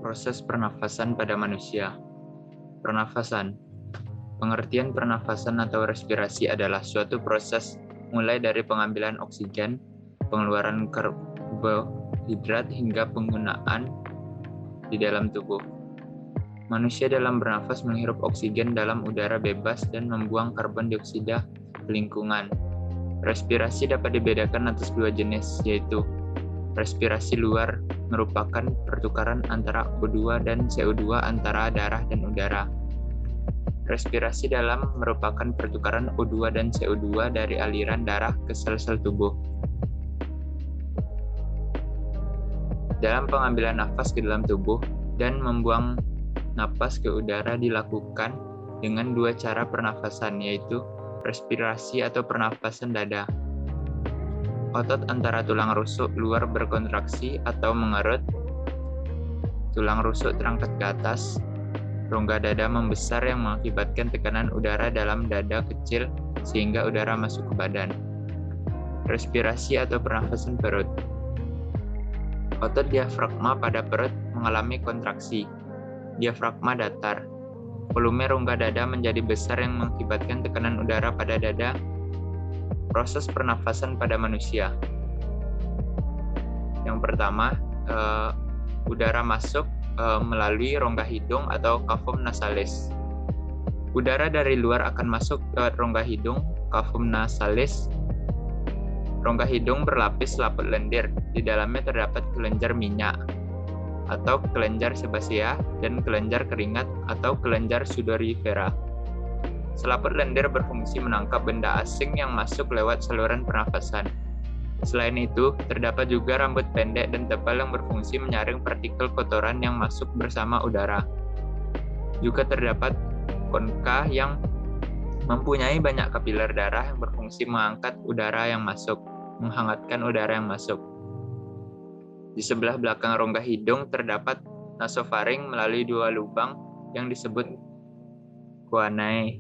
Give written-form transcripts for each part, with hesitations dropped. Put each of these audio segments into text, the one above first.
Proses pernafasan pada manusia. Pernafasan. Pengertian pernafasan atau respirasi adalah suatu proses mulai dari pengambilan oksigen, pengeluaran karbohidrat hingga penggunaan di dalam tubuh. Manusia dalam bernafas menghirup oksigen dalam udara bebas dan membuang karbon dioksida ke lingkungan. Respirasi dapat dibedakan atas dua jenis, yaitu respirasi luar merupakan pertukaran antara O2 dan CO2 antara darah dan udara. Respirasi dalam merupakan pertukaran O2 dan CO2 dari aliran darah ke sel-sel tubuh. Dalam pengambilan nafas ke dalam tubuh dan membuang napas ke udara dilakukan dengan dua cara pernafasan, yaitu respirasi atau pernafasan dada. Otot antara tulang rusuk luar berkontraksi atau mengerut, tulang rusuk terangkat ke atas, rongga dada membesar yang mengakibatkan tekanan udara dalam dada kecil sehingga udara masuk ke badan. Respirasi atau pernafasan perut. Otot diafragma pada perut mengalami kontraksi. Diafragma datar. Volume rongga dada menjadi besar yang mengakibatkan tekanan udara pada dada. Proses pernafasan pada manusia. Yang pertama, udara masuk melalui rongga hidung atau cavum nasalis. Udara dari luar akan masuk ke rongga hidung, cavum nasalis. Rongga hidung berlapis selaput lendir. Di dalamnya terdapat kelenjar minyak atau kelenjar sebasea dan kelenjar keringat atau kelenjar sudorifera. Selaput lendir berfungsi menangkap benda asing yang masuk lewat saluran pernafasan. Selain itu, terdapat juga rambut pendek dan tebal yang berfungsi menyaring partikel kotoran yang masuk bersama udara. Juga terdapat konka yang mempunyai banyak kapiler darah yang berfungsi mengangkat udara yang masuk, menghangatkan udara yang masuk. Di sebelah belakang rongga hidung terdapat nasofaring melalui dua lubang yang disebut guanae.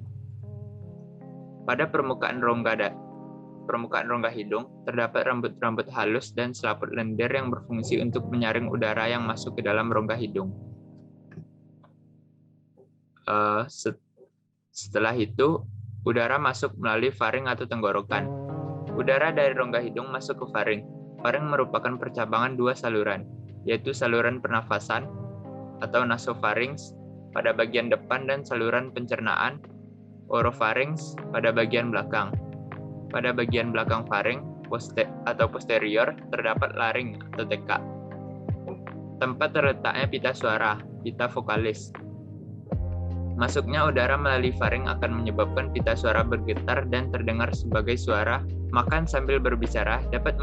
Pada permukaan rongga hidung terdapat rambut-rambut halus dan selaput lendir yang berfungsi untuk menyaring udara yang masuk ke dalam rongga hidung. Setelah itu, udara masuk melalui faring atau tenggorokan. Udara dari rongga hidung masuk ke faring. Faring merupakan percabangan dua saluran, yaitu saluran pernafasan atau nasofarinx pada bagian depan dan saluran pencernaan orofarinx pada bagian belakang. Pada bagian belakang faring atau posterior terdapat laring atau tekak. Tempat terletaknya pita suara, pita vokalis. Masuknya udara melalui faring akan menyebabkan pita suara bergetar dan terdengar sebagai suara. Makan sambil berbicara dapat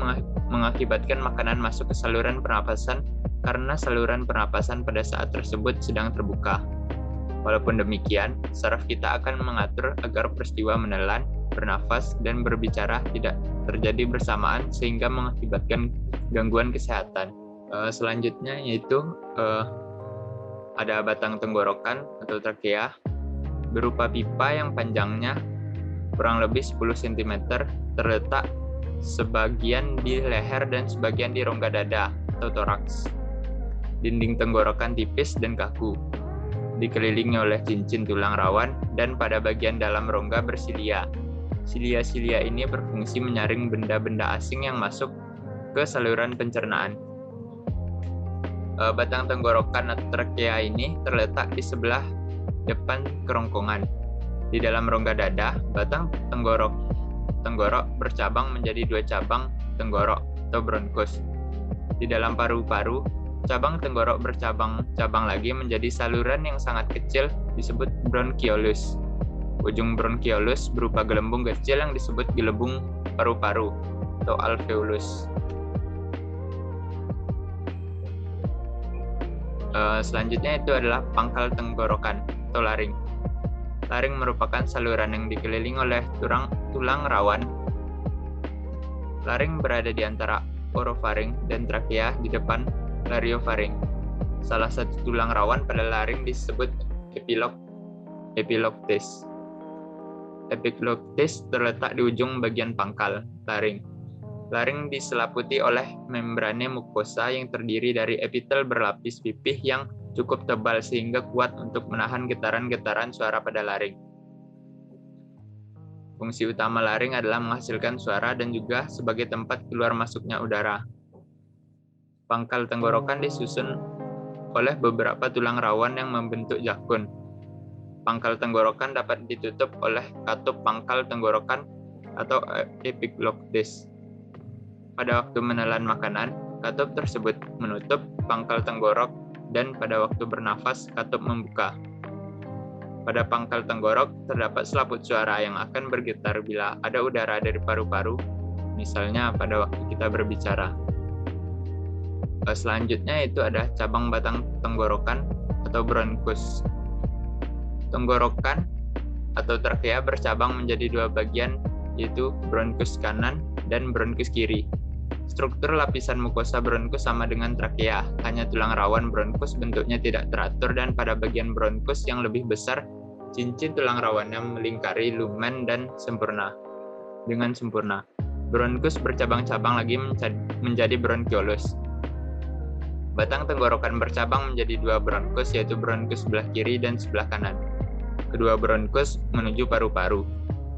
mengakibatkan makanan masuk ke saluran pernapasan karena saluran pernapasan pada saat tersebut sedang terbuka. Walaupun demikian, saraf kita akan mengatur agar peristiwa menelan, bernafas, dan berbicara tidak terjadi bersamaan sehingga mengakibatkan gangguan kesehatan. Selanjutnya yaitu ada batang tenggorokan atau trakea berupa pipa yang panjangnya kurang lebih 10 cm terletak sebagian di leher dan sebagian di rongga dada atau toraks. Dinding tenggorokan tipis dan kaku, dikelilingi oleh cincin tulang rawan dan pada bagian dalam rongga bersilia. Silia-silia ini berfungsi menyaring benda-benda asing yang masuk ke saluran pencernaan. Batang tenggorokan atau trakea ini terletak di sebelah depan kerongkongan. Di dalam rongga dada, batang tenggorok bercabang menjadi dua cabang tenggorok atau bronkus. Di dalam paru-paru, cabang tenggorok bercabang-cabang lagi menjadi saluran yang sangat kecil disebut bronchiolus. Ujung bronchiolus berupa gelembung kecil yang disebut gelembung paru-paru atau alveolus. Selanjutnya itu adalah pangkal tenggorokan atau laring. Laring merupakan saluran yang dikelilingi oleh tulang rawan. Laring berada di antara orofaring dan trakea di depan lariofaring. Salah satu tulang rawan pada laring disebut epiloctis. Epiloctis terletak di ujung bagian pangkal laring. Laring diselimuti oleh membrane mukosa yang terdiri dari epitel berlapis pipih yang cukup tebal sehingga kuat untuk menahan getaran-getaran suara pada laring. Fungsi utama laring adalah menghasilkan suara dan juga sebagai tempat keluar masuknya udara. Pangkal tenggorokan disusun oleh beberapa tulang rawan yang membentuk jakun. Pangkal tenggorokan dapat ditutup oleh katup pangkal tenggorokan atau epiglottis. Pada waktu menelan makanan, katup tersebut menutup pangkal tenggorok dan pada waktu bernafas, katup membuka. Pada pangkal tenggorok terdapat selaput suara yang akan bergetar bila ada udara dari paru-paru, misalnya pada waktu kita berbicara. Selanjutnya itu ada cabang batang tenggorokan atau bronkus. Tenggorokan atau trakea bercabang menjadi dua bagian, yaitu bronkus kanan dan bronkus kiri. Struktur lapisan mukosa bronkus sama dengan trakea, hanya tulang rawan bronkus bentuknya tidak teratur dan pada bagian bronkus yang lebih besar, cincin tulang rawannya melingkari lumen dan sempurna. Dengan sempurna, bronkus bercabang-cabang lagi menjadi bronkiolus. Batang tenggorokan bercabang menjadi dua bronkus, yaitu bronkus sebelah kiri dan sebelah kanan. Kedua bronkus menuju paru-paru.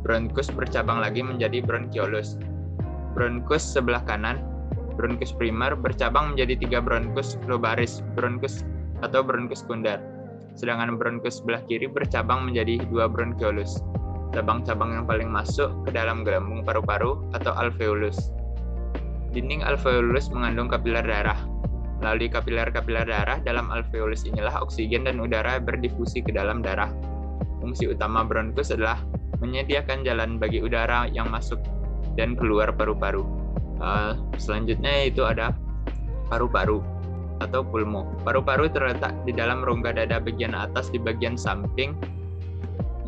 Bronkus bercabang lagi menjadi bronkiolus. Bronkus sebelah kanan, bronkus primer, bercabang menjadi tiga bronkus lobaris, bronkus atau bronkus sekunder. Sedangkan bronkus sebelah kiri bercabang menjadi dua bronkiolus. Cabang-cabang yang paling masuk ke dalam gelembung paru-paru atau alveolus. Dinding alveolus mengandung kapiler darah. Melalui kapiler-kapiler darah dalam alveolus inilah oksigen dan udara berdifusi ke dalam darah. Fungsi utama bronkus adalah menyediakan jalan bagi udara yang masuk dan keluar paru-paru. Selanjutnya itu ada paru-paru atau pulmo. Paru-paru terletak di dalam rongga dada bagian atas di bagian samping,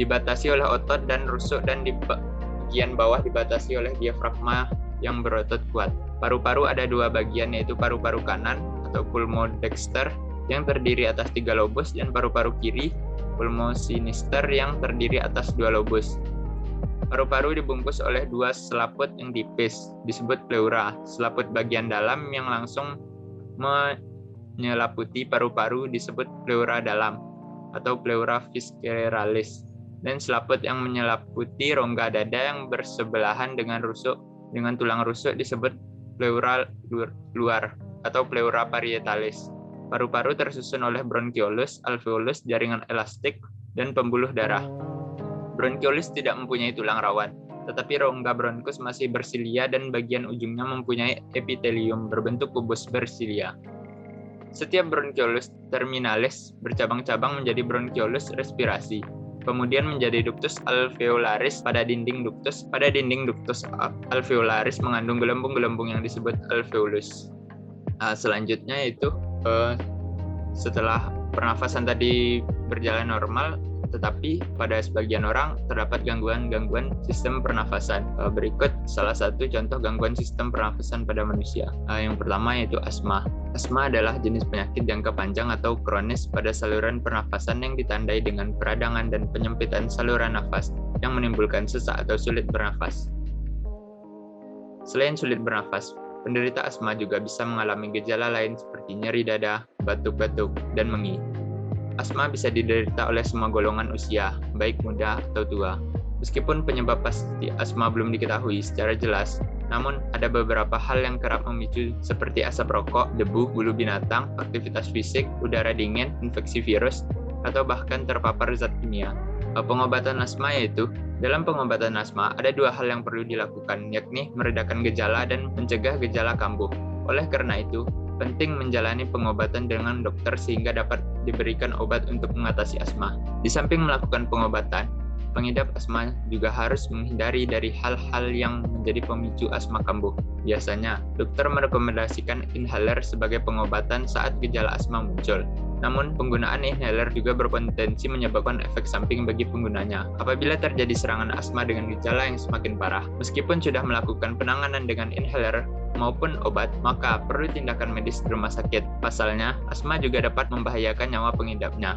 dibatasi oleh otot dan rusuk, dan di bagian bawah dibatasi oleh diafragma yang berotot kuat. Paru-paru ada dua bagian, yaitu paru-paru kanan atau pulmo dexter yang terdiri atas 3 lobus dan paru-paru kiri pulmo sinister yang terdiri atas 2 lobus. Paru-paru dibungkus oleh 2 selaput yang tipis, disebut pleura. Selaput bagian dalam yang langsung menyelaputi paru-paru disebut pleura dalam atau pleura visceralis. Dan selaput yang menyelaputi rongga dada yang bersebelahan dengan tulang rusuk disebut pleura luar atau pleura parietalis. Paru-paru tersusun oleh bronkiolus, alveolus, jaringan elastik, dan pembuluh darah. Bronkiolus tidak mempunyai tulang rawan, tetapi rongga bronkus masih bersilia dan bagian ujungnya mempunyai epitelium berbentuk kubus bersilia. Setiap bronkiolus terminalis bercabang-cabang menjadi bronkiolus respirasi, kemudian menjadi ductus alveolaris pada dinding ductus. Pada dinding ductus alveolaris mengandung gelembung-gelembung yang disebut alveolus. Selanjutnya itu setelah pernafasan tadi berjalan normal, tetapi pada sebagian orang terdapat gangguan-gangguan sistem pernafasan. Berikut salah satu contoh gangguan sistem pernafasan pada manusia. Yang pertama yaitu asma. Asma adalah jenis penyakit jangka panjang atau kronis pada saluran pernafasan yang ditandai dengan peradangan dan penyempitan saluran nafas yang menimbulkan sesak atau sulit bernafas. Selain sulit bernafas, penderita asma juga bisa mengalami gejala lain seperti nyeri dada, batuk-batuk, dan mengi. Asma bisa diderita oleh semua golongan usia, baik muda atau tua. Meskipun penyebab pasti asma belum diketahui secara jelas, namun ada beberapa hal yang kerap memicu seperti asap rokok, debu, bulu binatang, aktivitas fisik, udara dingin, infeksi virus, atau bahkan terpapar zat kimia. Pengobatan asma yaitu, dalam pengobatan asma ada 2 hal yang perlu dilakukan, yakni meredakan gejala dan mencegah gejala kambuh. Oleh karena itu, penting menjalani pengobatan dengan dokter sehingga dapat diberikan obat untuk mengatasi asma. Di samping melakukan pengobatan, pengidap asma juga harus menghindari dari hal-hal yang menjadi pemicu asma kambuh. Biasanya, dokter merekomendasikan inhaler sebagai pengobatan saat gejala asma muncul. Namun, penggunaan inhaler juga berpotensi menyebabkan efek samping bagi penggunanya. Apabila terjadi serangan asma dengan gejala yang semakin parah, meskipun sudah melakukan penanganan dengan inhaler maupun obat, maka perlu tindakan medis di rumah sakit. Pasalnya, asma juga dapat membahayakan nyawa pengidapnya.